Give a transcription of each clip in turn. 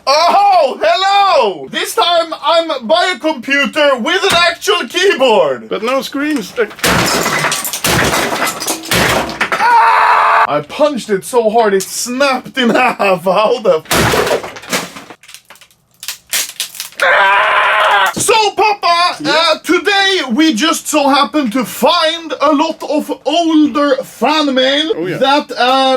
Oh, hello! This time I'm by a computer with an actual keyboard. But no screens. I punched it so hard it snapped in half. How the So, Papa, today we just so happened to find a lot of older fan mail that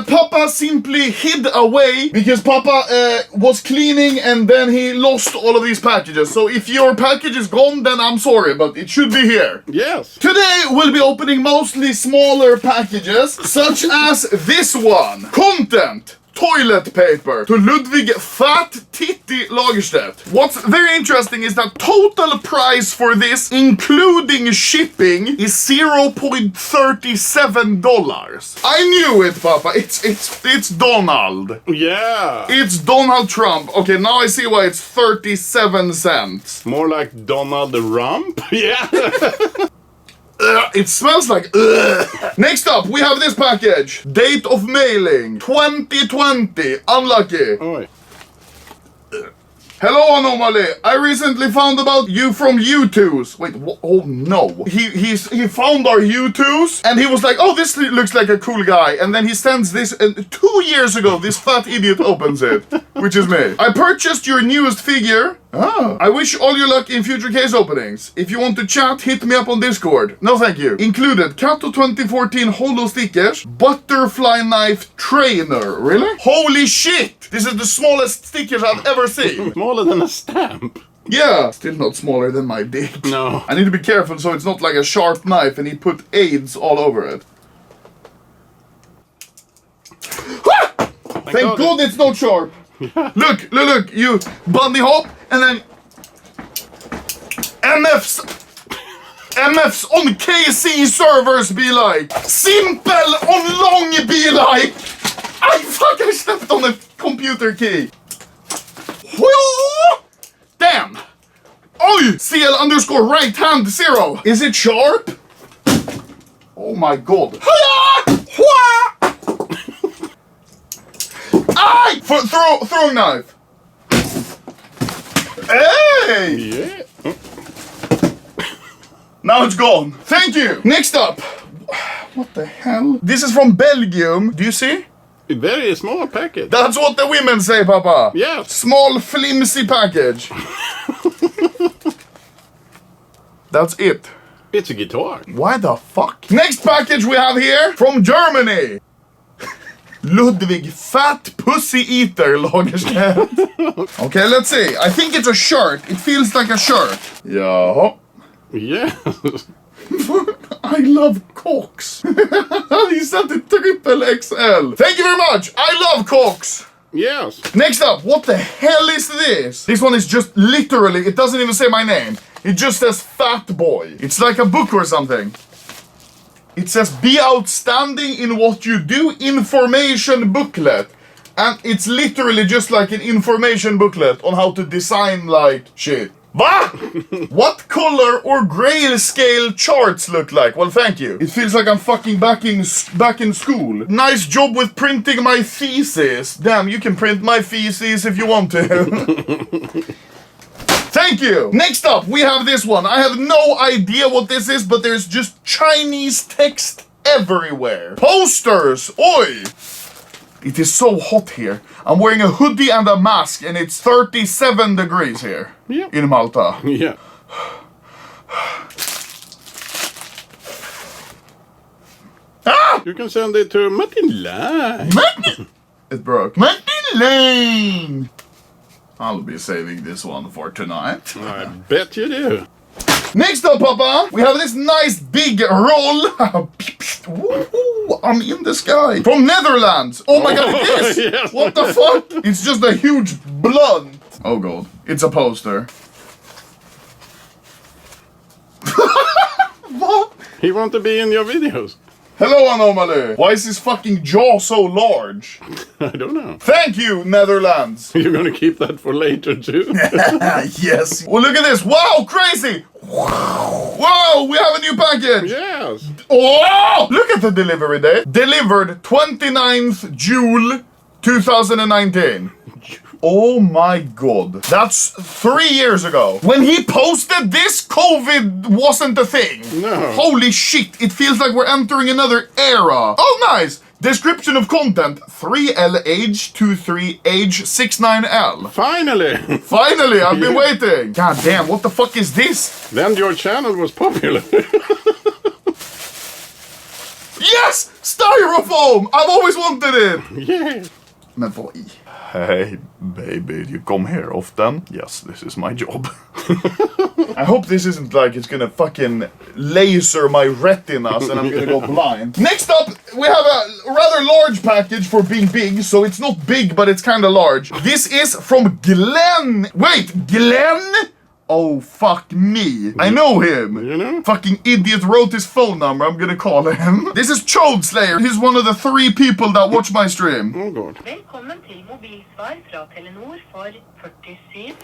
Papa simply hid away because Papa was cleaning and then he lost all of these packages. So if your package is gone, then I'm sorry, but it should be here. Yes. Today we'll be opening mostly smaller packages, such as this one. Content. Toilet paper to Ludwig Fat Titty Lagerstedt. What's very interesting is that total price for this, including shipping, is $0.37. I knew it, Papa. It's Donald. Yeah. It's Donald Trump. Okay, now I see why it's 37 cents. More like Donald the Rump? Yeah. It smells like Next up, we have this package. Date of mailing 2020. Unlucky. Oi. Hello, Anomaly. I recently found about you from U2s. Wait, oh no. He found our U2s and he was like, oh, this looks like a cool guy. And then he sends this, 2 years ago, this fat idiot opens it, which is me. I purchased your newest figure. I wish all you luck in future case openings. If you want to chat, hit me up on Discord. No, thank you. Included Kato 2014 holo stickers, butterfly knife trainer. Really? Holy shit! This is the smallest stickers I've ever seen. Smaller than a stamp. Yeah, still not smaller than my dick. No. I need to be careful so it's not like a sharp knife and he put AIDS all over it. Thank God it's not sharp. Yeah. Look, you bunny hop and then MFs on KC servers be like, simple on long be like, I stepped on a computer key. Damn. Oi, CL underscore right hand 0. Is it sharp? Oh my God. Aye! Throwing knife. Hey! Yeah. Now it's gone. Thank you. Next up. What the hell? This is from Belgium. Do you see? A very small package. That's what the women say, Papa. Yeah. Small, flimsy package. That's it. It's a guitar. Why the fuck? Next package we have here from Germany. Ludwig Fat Pussy Eater Lagerstedt. Okay, let's see. I think it's a shirt. It feels like a shirt. Yeah. Yeah. I love cocks. He sent it triple XL. Thank you very much. I love cocks. Yes. Next up, what the hell is this? This one is just literally, it doesn't even say my name. It just says Fat Boy. It's like a book or something. It says, be outstanding in what you do, information booklet. And it's literally just like an information booklet on how to design like shit. What? What color or grayscale charts look like? Well, thank you. It feels like I'm fucking back in school. Nice job with printing my thesis. Damn, you can print my thesis if you want to. Thank you! Next up, we have this one. I have no idea what this is, but there's just Chinese text everywhere. Posters! Oi! It is so hot here. I'm wearing a hoodie and a mask, and it's 37 degrees here. Yeah. In Malta. Yeah. Ah! You can send it to Martin Lane. It broke. Martin Lane! I'll be saving this one for tonight. I bet you do. Next up, Papa, we have this nice big roll. Ooh, I'm in the sky. From Netherlands. Oh my God, it is. Yes. What the fuck? It's just a huge blunt. Oh God, it's a poster. What? He want to be in your videos. Hello, Anomaly. Why is his fucking jaw so large? I don't know. Thank you, Netherlands. You're gonna keep that for later too? Yes. Well, look at this. Wow, crazy. Wow, we have a new package. Yes. Oh, look at the delivery date. Delivered 29th June 2019. Oh my god. That's 3 years ago. When he posted this, COVID wasn't a thing. No. Holy shit, it feels like we're entering another era. Oh, nice. Description of content, 3L age 23 age 69L. Finally! Finally, I've been waiting. God damn, what the fuck is this? Then your channel was popular. Yes! Styrofoam! I've always wanted it! Yeah. Men vad i? Hey baby, you come here often? Yes, this is my job. I hope this isn't like it's gonna fucking laser my retinas and I'm gonna go blind. Next up, we have a rather large package for being big, so it's not big, but it's kinda large. This is from Glenn. Wait, Glenn? Oh, fuck me. I know him. You know? Fucking idiot wrote his phone number, I'm gonna call him. This is Chode Slayer. He's one of the 3 people that watch my stream. Oh god. Velkommen til mobilsvar fra Telenor for 47.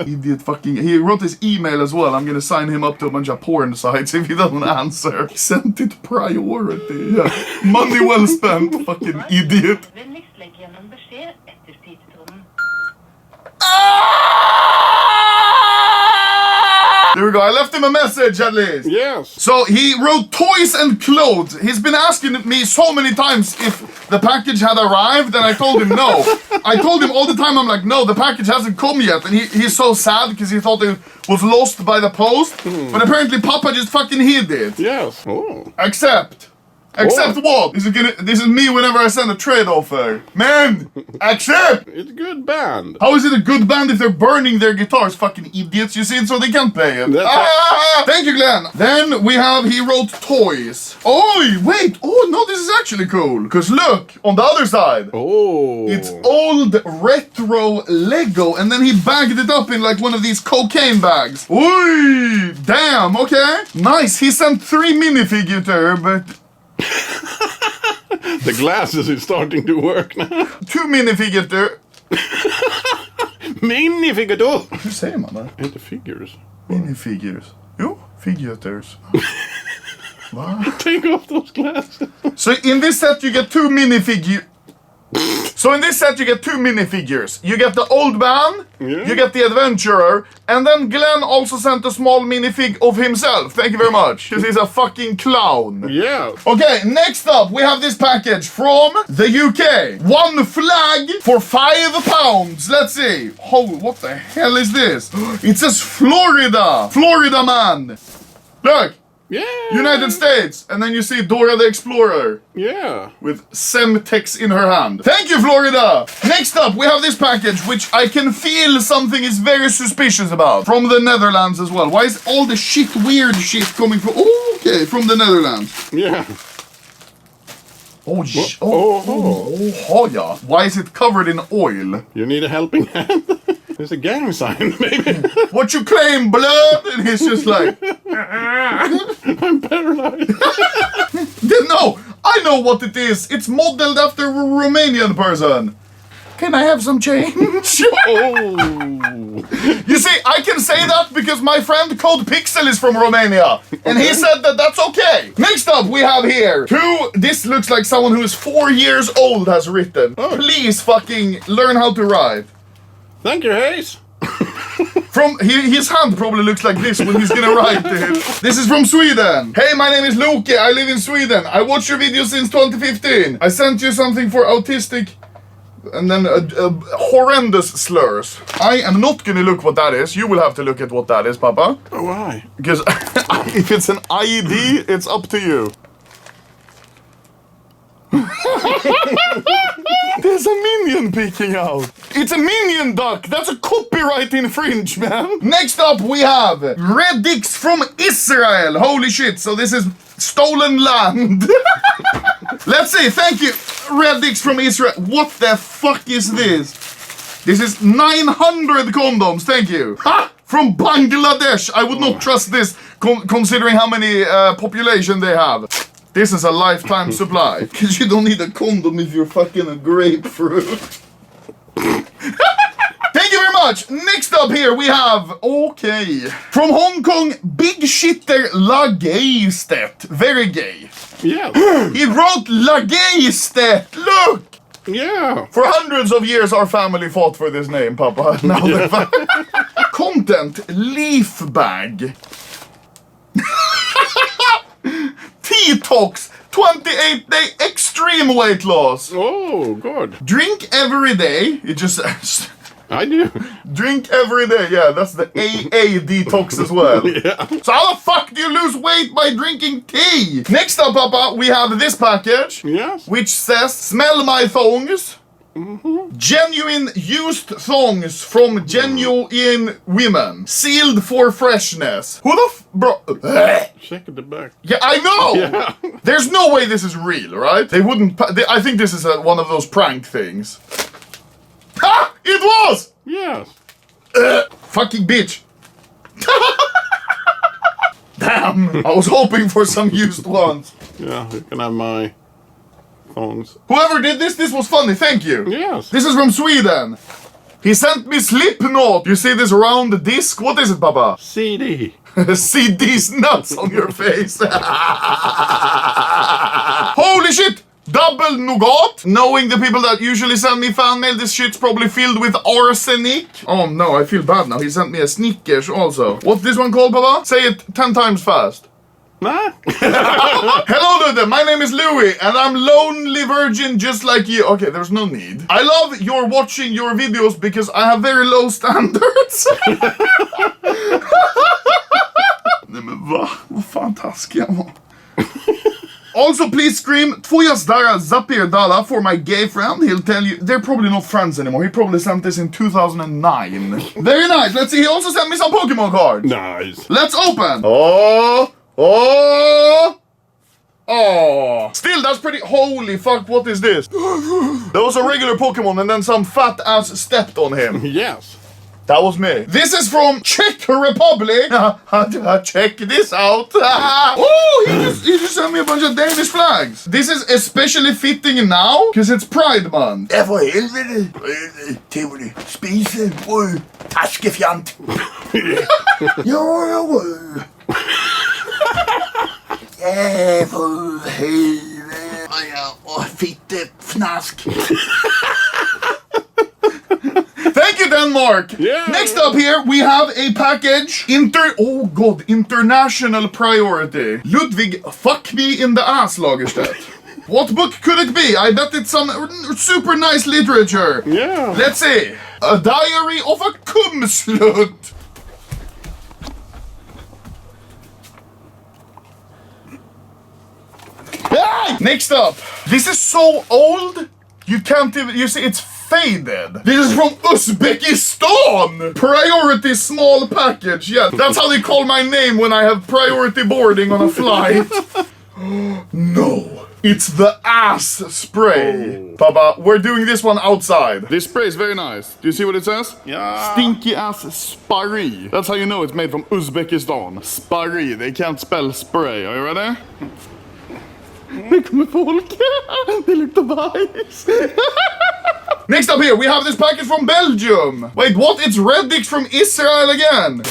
Idiot fucking... He wrote his email as well. I'm gonna sign him up to a bunch of porn sites if he doesn't answer. Sent it priority. Yeah. Money well spent, fucking idiot. Vennligst legg igjen en beskjed etter pipetonen. There we go. I left him a message at least. Yes. So he wrote toys and clothes. He's been asking me so many times if the package had arrived, and I told him no. I told him all the time, I'm like, no, the package hasn't come yet. And he's so sad because he thought it was lost by the post. But apparently Papa just fucking hid it. Yes. Oh. Except what? This is me whenever I send a trade offer. Man, accept! It's a good band. How is it a good band if they're burning their guitars? Fucking idiots, you see it, so they can't play it. Thank you, Glenn. Then we have, he wrote toys. Oh, wait. Oh, no, this is actually cool. Because look, on the other side. Oh. It's old retro Lego, and then he bagged it up in like one of these cocaine bags. Ooh, damn, okay. Nice, he sent 3 minifigures there, but... The glasses is starting to work now. 2 minifigures there. Minifigure då. Hur säger man det? Inte figures. Minifigures. Jo, figures. Va? Take off those glasses. So in this set you get 2 minifigures. So in this set you get 2 minifigures. You get the old man, you get the adventurer, and then Glenn also sent a small minifig of himself. Thank you very much. Because he's a fucking clown. Yeah. Okay, next up we have this package from the UK. 1 flag for £5. Let's see. Oh, what the hell is this? It says Florida. Florida man. Look. Yeah. United States. And then you see Dora the Explorer. Yeah. With Semtex in her hand. Thank you, Florida! Next up, we have this package, which I can feel something is very suspicious about. From the Netherlands as well. Why is all the weird shit coming from... Oh, okay, from the Netherlands. Yeah. Oh, yeah. Why is it covered in oil? You need a helping hand? There's a gang sign, maybe. What you claim, blood? And he's just like... I'm paralyzed. No, I know what it is. It's modeled after a Romanian person. Can I have some change? Oh. You see, I can say that because my friend Code Pixel is from Romania. And he said that that's okay. Next up, we have here 2... This looks like someone who is 4 years old has written. Oh. Please fucking learn how to write. Thank you, Hayes. From his hand probably looks like this when he's gonna write it. This is from Sweden. Hey, my name is Loke. I live in Sweden. I watch your videos since 2015. I sent you something for autistic... And then horrendous slurs. I am not gonna look what that is. You will have to look at what that is, Papa. Why? Because if it's an IED, it's up to you. There's a minion peeking out. It's a minion duck. That's a copyright infringe, man. Next up, we have Redix from Israel. Holy shit. So this is stolen land. Let's see. Thank you, Redix from Israel. What the fuck is this? This is 900 condoms. Thank you. Ha! From Bangladesh. I would not trust this considering how many population they have. This is a lifetime supply. Because you don't need a condom if you're fucking a grapefruit. Thank you very much. Next up here we have... Okay. From Hong Kong, Big Shitter Lagerstedt. Very gay. Yeah. He wrote Lagerstedt. Look. Yeah. For hundreds of years, our family fought for this name, Papa. Now they're Content leaf bag. Detox 28-day extreme weight loss. Oh, good. Drink every day. It just says. I do. Drink every day. Yeah, that's the AA detox as well. Yeah. So how the fuck do you lose weight by drinking tea? Next up, Papa, we have this package. Yes. Which says, smell my thongs. Genuine used thongs from genuine women. Sealed for freshness. Who the bro? Check at the back. Yeah, I know! Yeah. There's no way this is real, right? They wouldn't... I think this is one of those prank things. Ha! It was! Yes. Fucking bitch. Damn! I was hoping for some used ones. Yeah, you can have my thongs. Whoever did this was funny, thank you. Yes. This is from Sweden. He sent me Slipknot. You see this round disc? What is it, Papa? CD. See these nuts on your face. Holy shit! Double nougat. Knowing the people that usually send me fan mail, this shit's probably filled with arsenic. Oh no, I feel bad now. He sent me a Snickers also. What's this one called, Papa? Say it 10 times fast. Nah. Hello, Ludwig. My name is Louis, and I'm lonely virgin just like you. Okay, there's no need. I love your watching your videos because I have very low standards. Nej men va? Vad fan taskiga var. Also, please scream Tvoja Zapier Dala for my gay friend. He'll tell you they're probably not friends anymore. He probably sent this in 2009. Very nice. Let's see. He also sent me some Pokemon cards. Nice. Let's open. Oh. Still, that's pretty. Holy fuck! What is this? That was a regular Pokemon, and then some fat ass stepped on him. Yes. That was me. This is from Czech Republic. Check this out. Oh, he just sent me a bunch of Danish flags. This is especially fitting now, because it's Pride Month. Ja, for helvede. Tivoli. Spise brød. Taskefjant. Jo. Ja, for helvede. Og fitte fnask. Thank you, Denmark. Yeah. Next up here, we have a package. International priority. Ludwig, fuck me in the ass, Lagerstedt. What book could it be? I bet it's some super nice literature. Yeah. Let's see. A Diary of a Kumslut. Hey! Next up. This is so old. You can't even... You see, it's faded. This is from Uzbekistan. Priority small package. Yeah, that's how they call my name when I have priority boarding on a flight. No. It's the ass spray. Papa, we're doing this one outside. This spray is very nice. Do you see what it says? Yeah. Stinky ass spari. That's how you know it's made from Uzbekistan. Spari. They can't spell spray. Are you ready? Det kommer folk. Det luktar bajs. Next up here, we have this package from Belgium. Wait, what? It's Reddix from Israel again.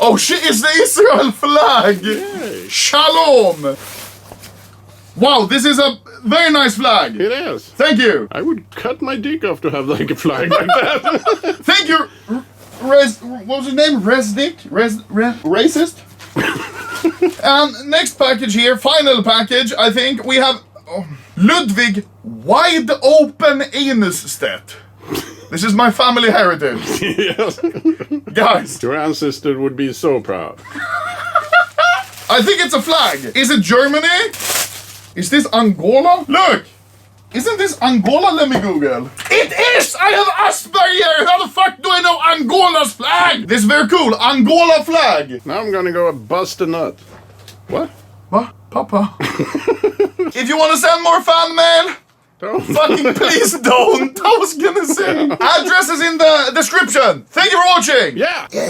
Oh shit, it's the Israel flag. Yay. Shalom. Wow, this is a very nice flag. It is. Thank you. I would cut my dick off to have like a flag like that. Thank you. What was his name? Resdick? Racist? And next package here, final package, I think we have Ludwig Wide Open Anus-Stet. This is my family heritage. Yes. Guys. Your ancestor would be so proud. I think it's a flag. Is it Germany? Is this Angola? Look! Isn't this Angola? Let me Google. It is! I have Asperger! How the fuck do I know Angola's flag? This is very cool. Angola flag. Now I'm gonna go bust a nut. What? What? Papa? If you want to send more fan mail, fucking please don't. I was gonna say. Address is in the description. Thank you for watching. Yeah. Ja,